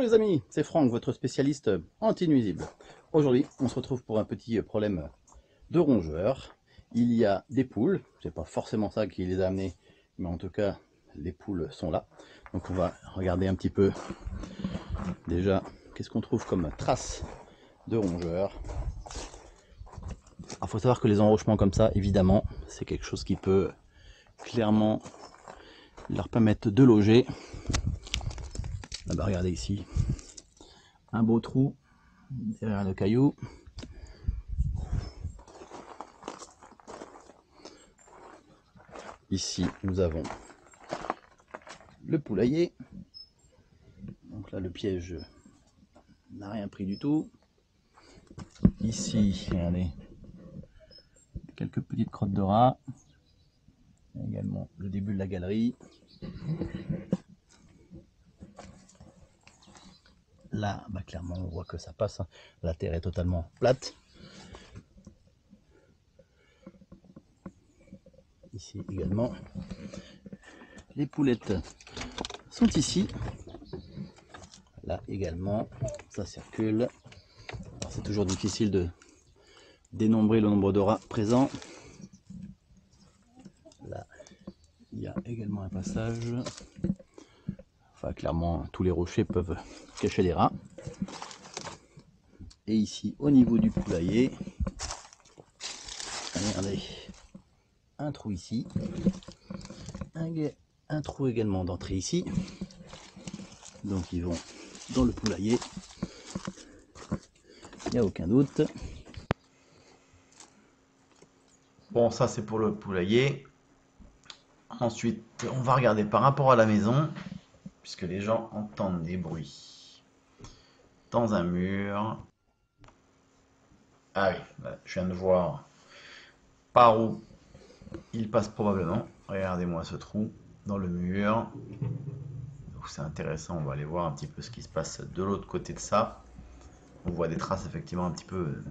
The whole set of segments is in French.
les amis, c'est Franck, votre spécialiste anti-nuisible. Aujourd'hui, on se retrouve pour un petit problème de rongeurs. Il y a des poules, c'est pas forcément ça qui les a amenées, mais en tout cas, les poules sont là. Donc on va regarder un petit peu déjà qu'est-ce qu'on trouve comme traces de rongeurs. Il faut savoir que les enrochements comme ça, évidemment, c'est quelque chose qui peut clairement leur permettre de loger. Ah bah regardez ici, un beau trou derrière le caillou. Ici, nous avons le poulailler. Donc là, le piège n'a rien pris du tout. Ici, regardez, quelques petites crottes de rats. Également le début de la galerie. Là, bah, clairement, on voit que ça passe. La terre est totalement plate. Ici également, les poulettes sont ici. Là également, ça circule. C'est toujours difficile de dénombrer le nombre de rats présents. Là, il y a également un passage. Enfin, clairement, tous les rochers peuvent cacher les rats. Et ici, au niveau du poulailler, regardez, un trou ici, un trou également d'entrée ici. Donc ils vont dans le poulailler, il n'y a aucun doute. Bon, ça c'est pour le poulailler. Ensuite, on va regarder par rapport à la maison, puisque les gens entendent des bruits dans un mur. Ah oui, là, je viens de voir par où il passe probablement. Regardez-moi ce trou dans le mur. C'est intéressant, on va aller voir un petit peu ce qui se passe de l'autre côté de ça. On voit des traces effectivement un petit peu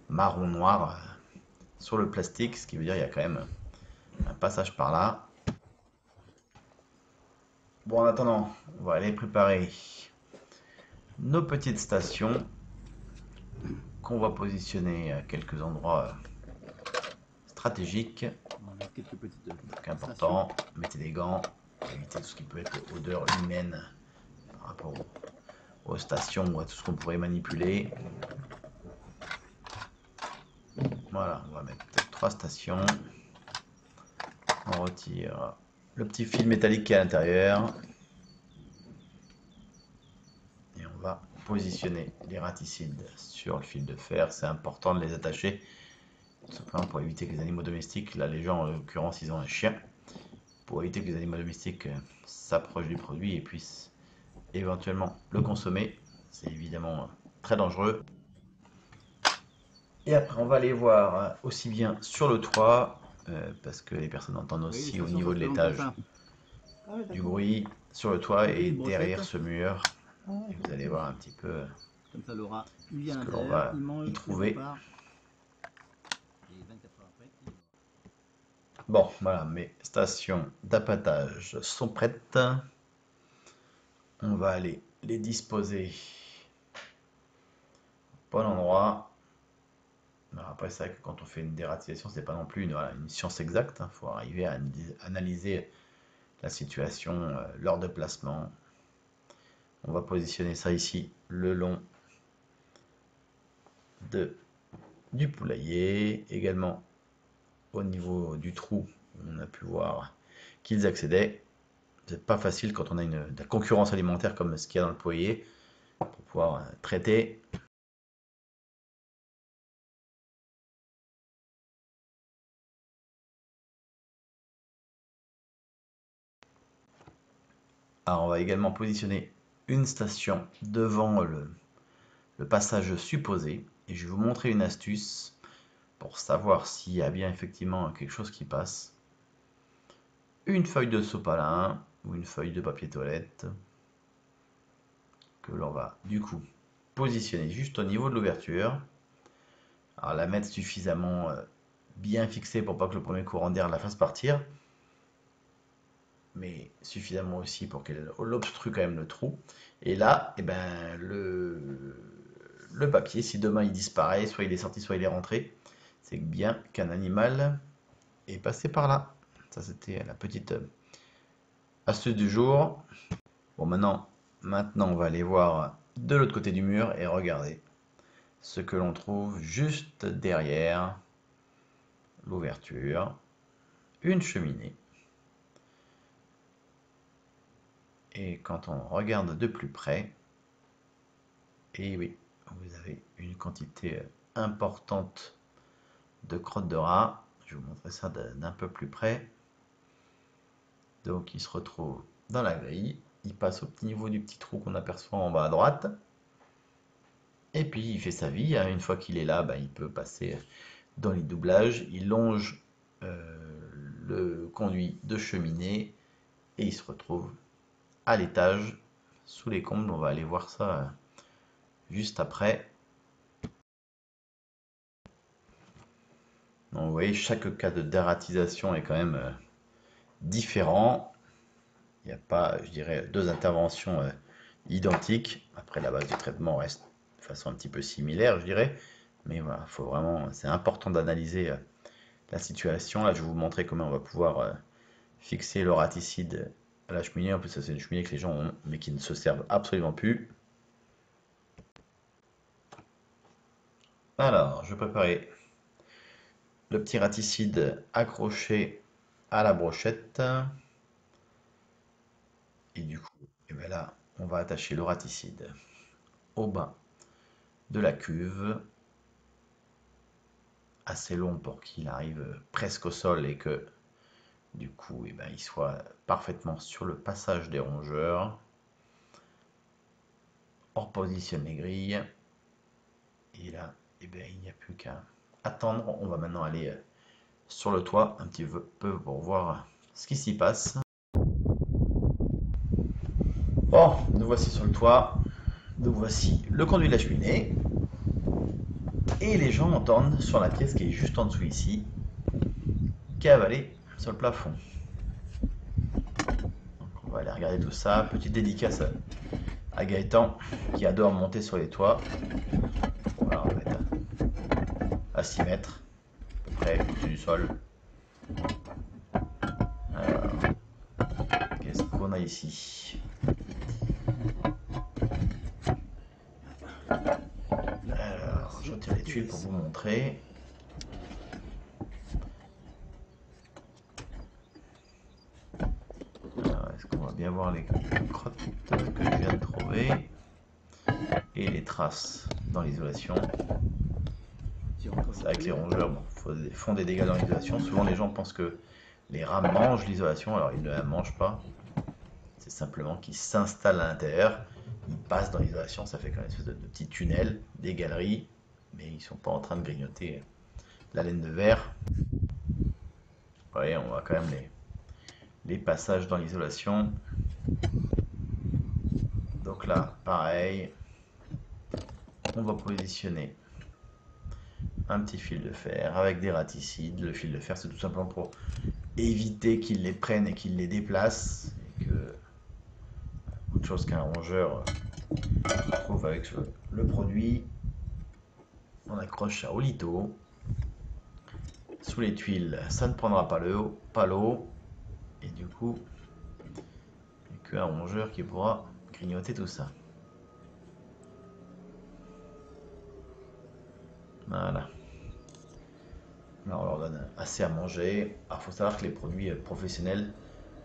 marron-noir sur le plastique, ce qui veut dire qu'il y a quand même un passage par là. Bon, en attendant, on va aller préparer nos petites stations qu'on va positionner à quelques endroits stratégiques. On va mettre quelques petites Donc important, mettez des gants, évitez tout ce qui peut être odeur humaine par rapport aux stations ou à tout ce qu'on pourrait manipuler. Voilà, on va mettre 3 stations. On retire le petit fil métallique qui est à l'intérieur. Et on va positionner les raticides sur le fil de fer. C'est important de les attacher, tout simplement pour éviter que les animaux domestiques, là les gens en l'occurrence ils ont un chien, pour éviter que les animaux domestiques s'approchent du produit et puissent éventuellement le consommer. C'est évidemment très dangereux. Et après on va aller voir aussi bien sur le toit, parce que les personnes entendent aussi au niveau de l'étage du bruit, sur le toit et derrière ce mur. Et vous allez voir un petit peu comme ça, le rat, il ce vient à que l'on l'intérieur, va il mange, y il trouver. repart. Et 24 heures après, il est mort. Bon, voilà, mes stations d'appâtage sont prêtes. On va aller les disposer au bon endroit. Alors après, c'est vrai que quand on fait une dératisation, c'est pas non plus une science exacte. Il faut arriver à analyser la situation, l'heure de placement. On va positionner ça ici, le long du poulailler. Également au niveau du trou, on a pu voir qu'ils accédaient. C'est pas facile quand on a de la concurrence alimentaire comme ce qu'il y a dans le poulailler pour pouvoir traiter. Alors on va également positionner une station devant le passage supposé et je vais vous montrer une astuce pour savoir s'il y a bien effectivement quelque chose qui passe. Une feuille de sopalin ou une feuille de papier toilette que l'on va du coup positionner juste au niveau de l'ouverture. Alors la mettre suffisamment bien fixée pour pas que le premier courant d'air la fasse partir. mais suffisamment aussi pour qu'elle obstrue quand même le trou. Et là, eh ben, le papier, si demain il disparaît, soit il est sorti, soit il est rentré, c'est bien qu'un animal est passé par là. Ça, c'était la petite astuce du jour. Bon, maintenant, on va aller voir de l'autre côté du mur et regarder ce que l'on trouve juste derrière l'ouverture. Une cheminée. Et quand on regarde de plus près, et oui, vous avez une quantité importante de crottes de rat. Je vais vous montrer ça d'un peu plus près. Donc il se retrouve dans la grille, il passe au petit niveau du petit trou qu'on aperçoit en bas à droite, et puis il fait sa vie. Une fois qu'il est là, ben, il peut passer dans les doublages, il longe le conduit de cheminée, et il se retrouve à l'étage, sous les combles. On va aller voir ça juste après. Donc vous voyez, chaque cas de dératisation est quand même différent. Il n'y a pas, je dirais, deux interventions identiques. Après, la base du traitement reste de façon un petit peu similaire, je dirais. Mais voilà, faut vraiment, c'est important d'analyser la situation. Là, je vais vous montrer comment on va pouvoir fixer le raticide à la cheminée. En plus, ça, c'est une cheminée que les gens ont, mais qui ne se servent absolument plus. Alors, je vais préparer le petit raticide accroché à la brochette. Et du coup, et bien là, on va attacher le raticide au bas de la cuve, assez long pour qu'il arrive presque au sol et que du coup, ben, il soit parfaitement sur le passage des rongeurs. On repositionne les grilles et là, ben, il n'y a plus qu'à attendre. On va maintenant aller sur le toit un petit peu pour voir ce qui s'y passe. Bon, nous voici sur le toit. Nous voici le conduit de la cheminée. Et les gens entendent sur la pièce qui est juste en dessous ici, cavaler sur le plafond. Donc on va aller regarder tout ça. Petite dédicace à Gaëtan qui adore monter sur les toits. Voilà, on va être à 6 mètres, à peu près au-dessus du sol. Alors, qu'est-ce qu'on a ici? Alors, je retire les tuiles pour vous montrer. Alors, est-ce qu'on va bien voir les crottes que je viens de trouver et les traces dans l'isolation? C'est vrai que les rongeurs font des dégâts dans l'isolation. Souvent, les gens pensent que les rats mangent l'isolation. Alors, ils ne la mangent pas. C'est simplement qu'ils s'installent à l'intérieur. Ils passent dans l'isolation. Ça fait comme une espèce de petits tunnels, des galeries. Mais ils ne sont pas en train de grignoter la laine de verre. Vous voyez, on voit quand même les passages dans l'isolation. Donc là, pareil. On va positionner un petit fil de fer avec des raticides. Le fil de fer, c'est tout simplement pour éviter qu'ils les prennent et qu'ils les déplacent. Et que, autre chose qu'un rongeur trouve avec le produit. On accroche ça au lito. Sous les tuiles, ça ne prendra pas l'eau. Et du coup, il n'y a qu'un rongeur qui pourra grignoter tout ça. Voilà. Là, on leur donne assez à manger. Il faut savoir que les produits professionnels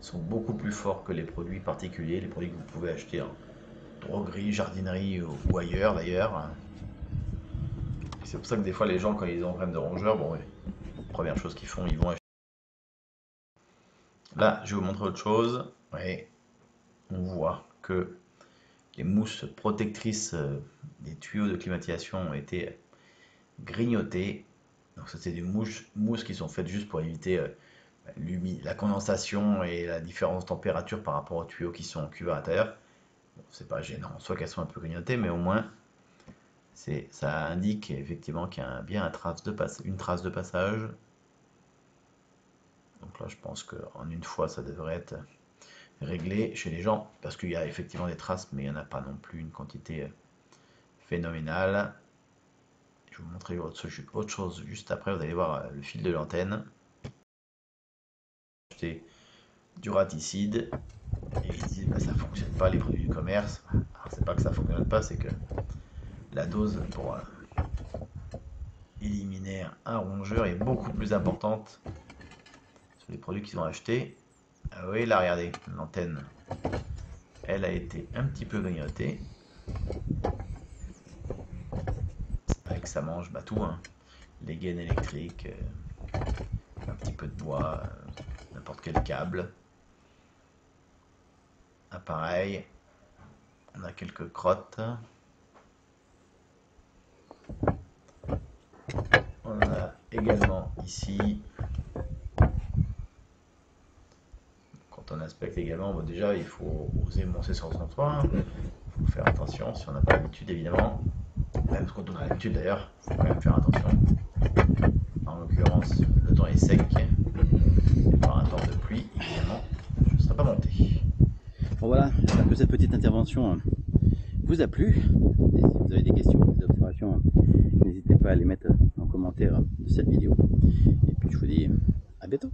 sont beaucoup plus forts que les produits particuliers, les produits que vous pouvez acheter en droguerie, jardinerie ou ailleurs d'ailleurs. C'est pour ça que des fois les gens, quand ils ont un problème de rongeur, bon, ouais, première chose qu'ils font, ils vont acheter. Là, je vais vous montrer autre chose. Ouais, on voit que les mousses protectrices des tuyaux de climatisation ont été grignotées. Donc ça, c'est des mousses qui sont faites juste pour éviter la condensation et la différence de température par rapport aux tuyaux qui sont en cuve à l'intérieur. Bon, c'est pas gênant, soit qu'elles sont un peu grignotées, mais au moins ça indique effectivement qu'il y a bien une trace de passage. Donc là, je pense qu'en une fois, ça devrait être réglé chez les gens, parce qu'il y a effectivement des traces, mais il n'y en a pas non plus une quantité phénoménale. Je vais vous montrer autre chose juste après, vous allez voir le fil de l'antenne. Acheter du raticide, et ils disent bah, ça fonctionne pas les produits du commerce. Alors c'est pas que ça fonctionne pas, c'est que la dose pour éliminer un rongeur est beaucoup plus importante sur les produits qu'ils ont achetés. Ah oui, là regardez, l'antenne, elle a été un petit peu grignotée. C'est pas que ça mange bah, tout, hein. Les gaines électriques, un petit peu de bois, n'importe quel câble. Appareil, on a quelques crottes. On a également ici, quand on inspecte également, bon déjà il faut oser monter sur son toit, il faut faire attention si on n'a pas l'habitude évidemment, même quand on a l'habitude d'ailleurs, il faut quand même faire attention. En l'occurrence, le temps est sec, et par un temps de pluie, évidemment, je ne serai pas monté. Bon voilà, j'espère que cette petite intervention vous a plu. Et si vous avez des questions, des observations, n'hésitez pas à les mettre en commentaire de cette vidéo. Et puis je vous dis à bientôt.